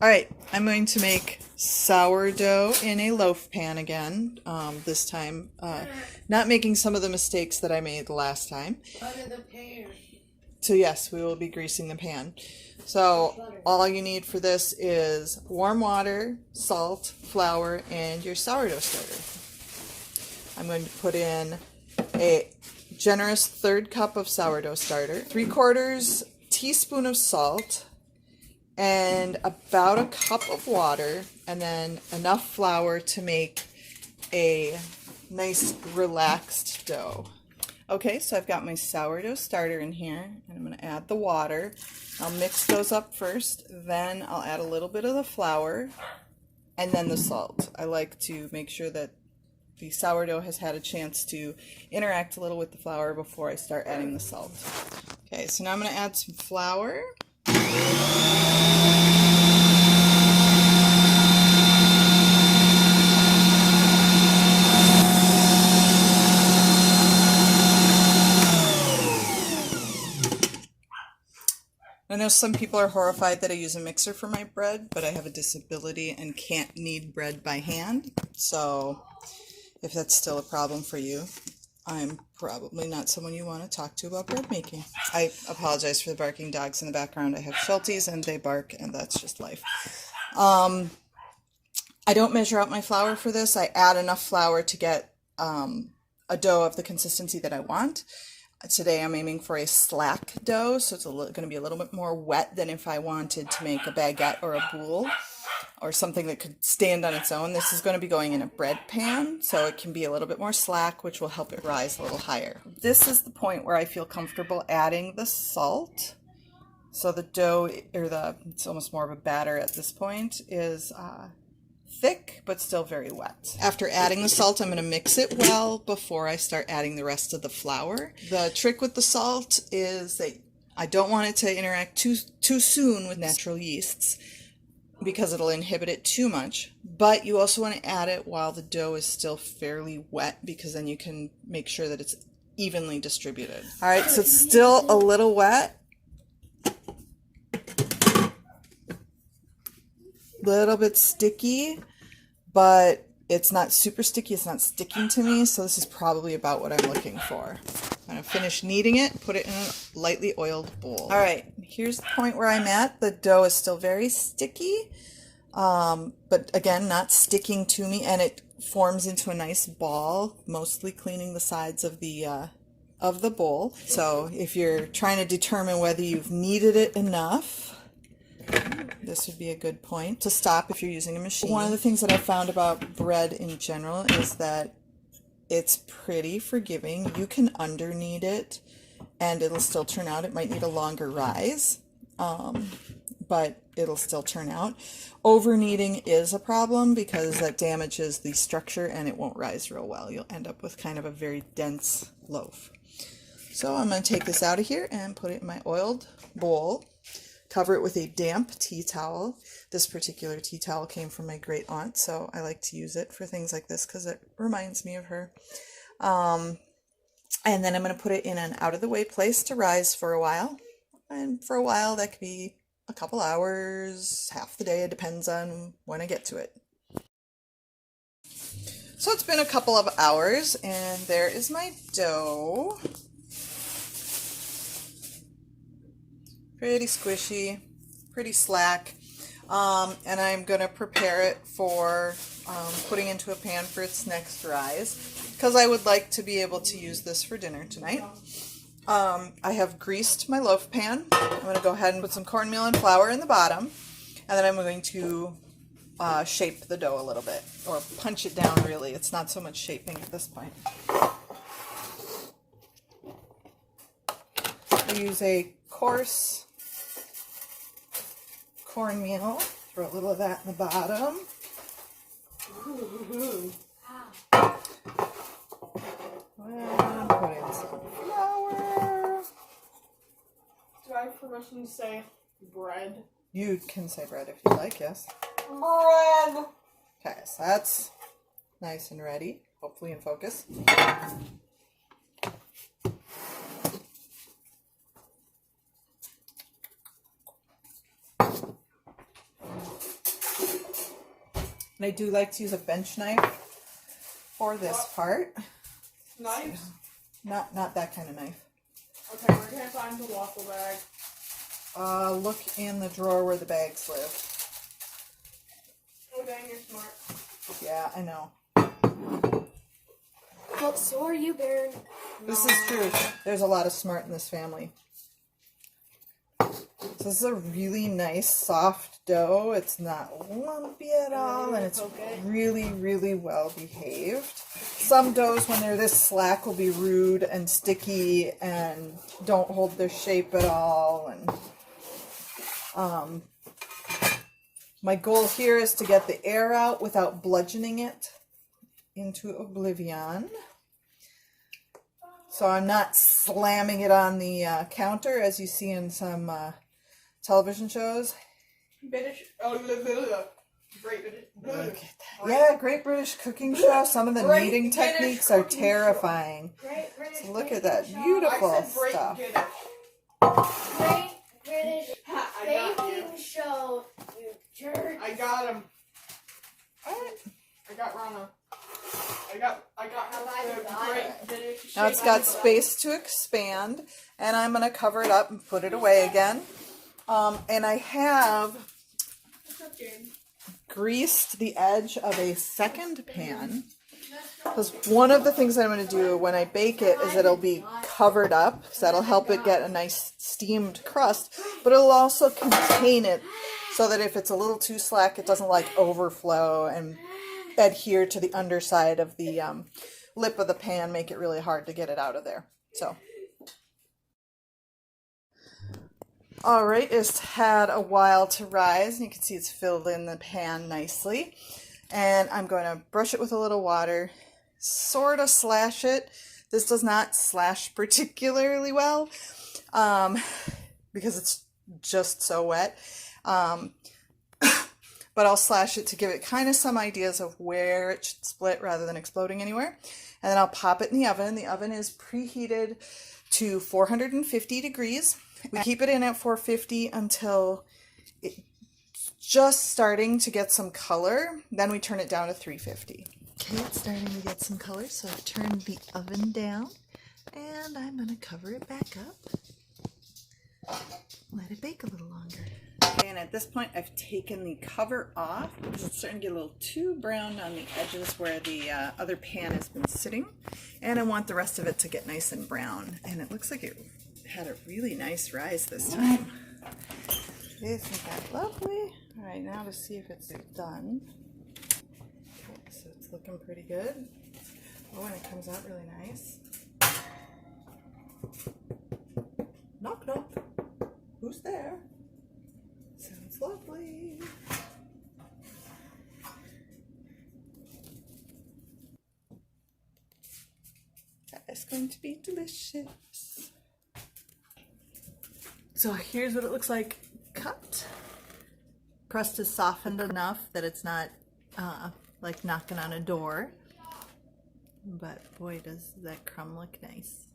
All right, I'm going to make sourdough in a loaf pan again. This time, not making some of the mistakes that I made last time. Butter the pan. So yes, we will be greasing the pan. So all you need for this is warm water, salt, flour, and your sourdough starter. I'm going to put in a generous 1/3 cup of sourdough starter, 3/4 teaspoon of salt, and about a cup of water, and then enough flour to make a nice relaxed dough. Okay, so I've got my sourdough starter in here, and I'm going to add the water. I'll mix those up first, then I'll add a little bit of the flour, and then the salt. I like to make sure that the sourdough has had a chance to interact a little with the flour before I start adding the salt. Okay, so now I'm going to add some flour. I know some people are horrified that I use a mixer for my bread, but I have a disability and can't knead bread by hand. So if that's still a problem for you, I'm probably not someone you want to talk to about bread making. I apologize for the barking dogs in the background. I have Shelties and they bark, and that's just life. I don't measure out my flour for this. I add enough flour to get a dough of the consistency that I want. Today I'm aiming for a slack dough, so it's going to be a little bit more wet than if I wanted to make a baguette or a boule or something that could stand on its own. This is going to be going in a bread pan, so it can be a little bit more slack, which will help it rise a little higher. This is the point where I feel comfortable adding the salt. So the dough, or it's almost more of a batter at this point, is thick but still very wet. After adding the salt, I'm going to mix it well before I start adding the rest of the flour. The trick with the salt is that I don't want it to interact too soon with natural yeasts because it'll inhibit it too much, but you also want to add it while the dough is still fairly wet, because then you can make sure that it's evenly distributed. All right, so it's still a little wet. Little bit sticky, but it's not super sticky. It's not sticking to me, so this is probably about what I'm looking for. I'm going to finish kneading it, put it in a lightly oiled bowl. All right, here's the point where I'm at. The dough is still very sticky, but again, not sticking to me, and it forms into a nice ball, mostly cleaning the sides of the bowl. So if you're trying to determine whether you've kneaded it enough, this would be a good point to stop if you're using a machine. One of the things that I found about bread in general is that it's pretty forgiving. You can under-knead it and it'll still turn out. It might need a longer rise, but it'll still turn out. Over-kneading is a problem because that damages the structure and it won't rise real well. You'll end up with kind of a very dense loaf. So I'm going to take this out of here and put it in my oiled bowl. Cover it with a damp tea towel. This particular tea towel came from my great aunt, so I like to use it for things like this because it reminds me of her. And then I'm going to put it in an out-of-the-way place to rise for a while. And for a while, that could be a couple hours, half the day. It depends on when I get to it. So it's been a couple of hours, and there is my dough. Pretty squishy, pretty slack, and I'm going to prepare it for putting into a pan for its next rise, because I would like to be able to use this for dinner tonight. I have greased my loaf pan. I'm going to go ahead and put some cornmeal and flour in the bottom, and then I'm going to shape the dough a little bit, or punch it down really. It's not so much shaping at this point. I use a coarse cornmeal, throw a little of that in the bottom. And put in some flour. Do I have permission to say bread? You can say bread if you like, yes. Bread! Okay, so that's nice and ready, hopefully in focus. I do like to use a bench knife for this part. Knives? So, not that kind of knife. Okay, where can I find the waffle bag? Look in the drawer where the bags live. Oh dang, you're smart. Yeah, I know. Well, so are you, Baron. This is true. There's a lot of smart in this family. So this is a really nice soft dough. It's not lumpy at all, and it's really, really well behaved. Some doughs, when they're this slack, will be rude and sticky and don't hold their shape at all. And my goal here is to get the air out without bludgeoning it into oblivion. So I'm not slamming it on the counter as you see in some television shows. British. Great British. Look at that. Yeah, Great British Cooking Show. Some of the Great kneading British techniques are Cooking terrifying. So look at that beautiful I said great stuff. British. Great British Ha, I got you. Baking Show, you jerk. I got him. I got Rana. I got the great British. Now it's got space to expand, and I'm going to cover it up and put it away again. And I have greased the edge of a second pan, because one of the things I'm going to do when I bake it is it'll be covered up, because that'll help it get a nice steamed crust, but it'll also contain it so that if it's a little too slack, it doesn't like overflow and adhere to the underside of the lip of the pan, make it really hard to get it out of there. So, all right, it's had a while to rise, and you can see it's filled in the pan nicely. And I'm going to brush it with a little water, sort of slash it. This does not slash particularly well because it's just so wet. But I'll slash it to give it kind of some ideas of where it should split rather than exploding anywhere. And then I'll pop it in the oven. The oven is preheated to 450 degrees. We keep it in at 450 until it's just starting to get some color. Then we turn it down to 350. Okay, it's starting to get some color, so I've turned the oven down. And I'm going to cover it back up. Let it bake a little longer. Okay, and at this point I've taken the cover off because it's starting to get a little too brown on the edges where the other pan has been sitting, and I want the rest of it to get nice and brown. And it looks like it had a really nice rise this time. Isn't that lovely? All right, now to see if it's done. Okay, so it's looking pretty good. Oh, and it comes out really nice. Knock knock. Who's there? Sounds lovely. That is going to be delicious. So here's what it looks like cut. Crust is softened enough that it's not like knocking on a door. But boy, does that crumb look nice.